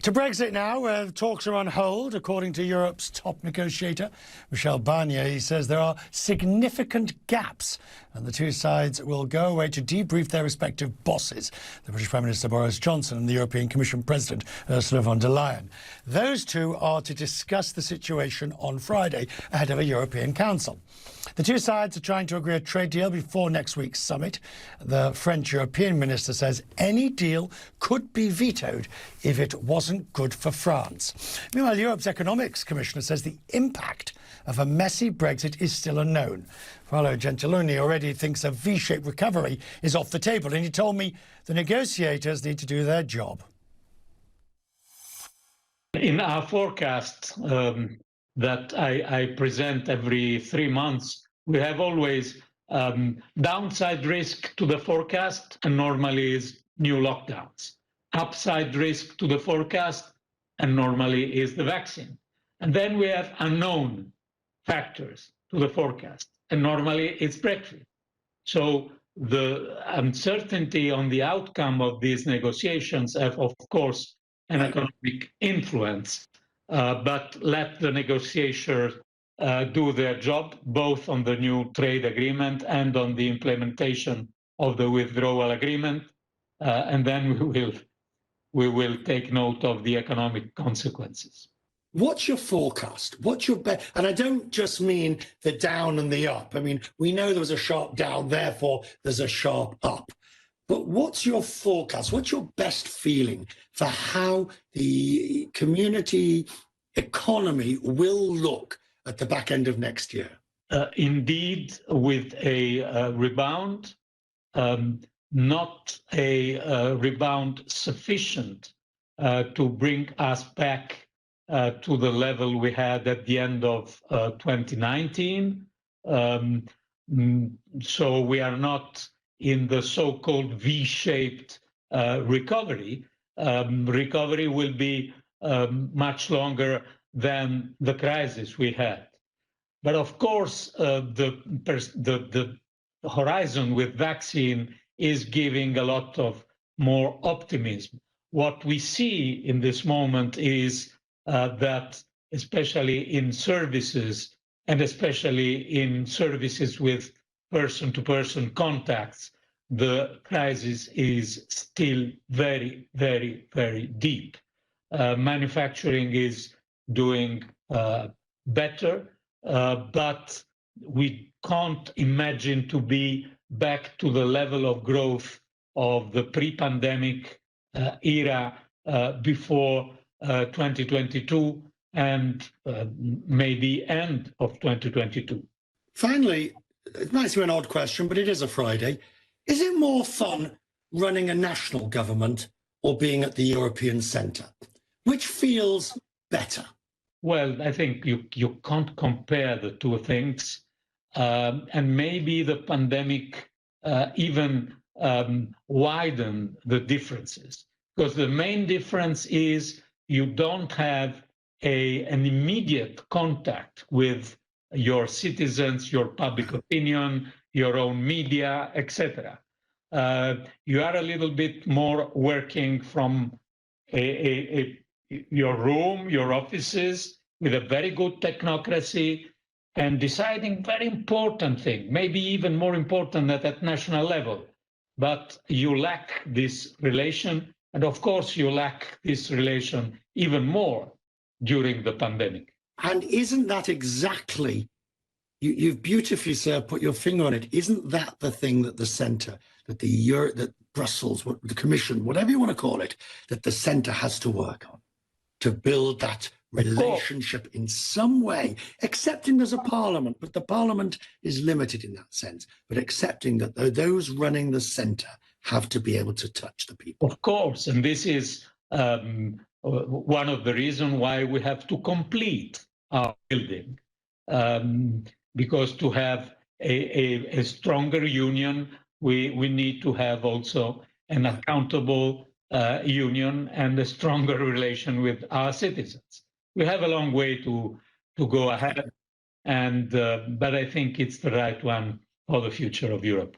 To Brexit now, where talks are on hold, according to Europe's top negotiator, Michel Barnier. He says there are significant gaps and the two sides will go away to debrief their respective bosses, the British Prime Minister Boris Johnson and the European Commission President Ursula von der Leyen. Those two are to discuss the situation on Friday ahead of a European Council. The two sides are trying to agree a trade deal before next week's summit. The French European minister says any deal could be vetoed if it wasn't good for France. Meanwhile, Europe's Economics Commissioner says the impact of a messy Brexit is still unknown. Paolo Gentiloni already thinks a V-shaped recovery is off the table, and he told me the negotiators need to do their job. In our forecast that I present every 3 months, we have always downside risk to the forecast, and normally is new lockdowns. Upside risk to the forecast, and normally is the vaccine. And then we have unknown factors to the forecast, and normally it's Brexit. So the uncertainty on the outcome of these negotiations have, of course, an economic influence, but let the negotiators do their job, both on the new trade agreement and on the implementation of the withdrawal agreement, and then we will take note of the economic consequences. What's your forecast? What's your bet? And I don't just mean the down and the up. I mean, we know there was a sharp down, therefore there's a sharp up. But what's your forecast? What's your best feeling for how the community economy will look at the back end of next year? Indeed, with a rebound, not a rebound sufficient to bring us back to the level we had at the end of 2019. So we are not in the so-called V-shaped recovery. Recovery will be much longer than the crisis we had. But of course, the horizon with vaccine is giving a lot of more optimism. What we see in this moment is that, especially in services, and especially in services with person-to-person contacts, the crisis is still very, very, very deep. Manufacturing is doing better, but we can't imagine to be back to the level of growth of the pre-pandemic era before 2022 and maybe end of 2022. Finally, it might seem an odd question, but it is a Friday. Is it more fun running a national government or being at the European centre? Which feels better? Well, I think you can't compare the two things. And maybe the pandemic even widened the differences. Because the main difference is you don't have an immediate contact with your citizens, your public opinion, your own media, etc. You are a little bit more working from your room, your offices, with a very good technocracy, and deciding very important thing, maybe even more important than at national level. But you lack this relation, and of course you lack this relation even more during the pandemic. And isn't that exactly, you've beautifully, sir, put your finger on it, isn't that the thing that the centre, that that Brussels, the Commission, whatever you want to call it, that the centre has to work on, to build that relationship in some way, accepting there's a parliament, but the parliament is limited in that sense, but accepting that those running the centre have to be able to touch the people. Of course, and this is one of the reasons why we have to complete our building, because to have a stronger union, we need to have also an accountable union and a stronger relation with our citizens. We have a long way to go ahead, and but I think it's the right one for the future of Europe.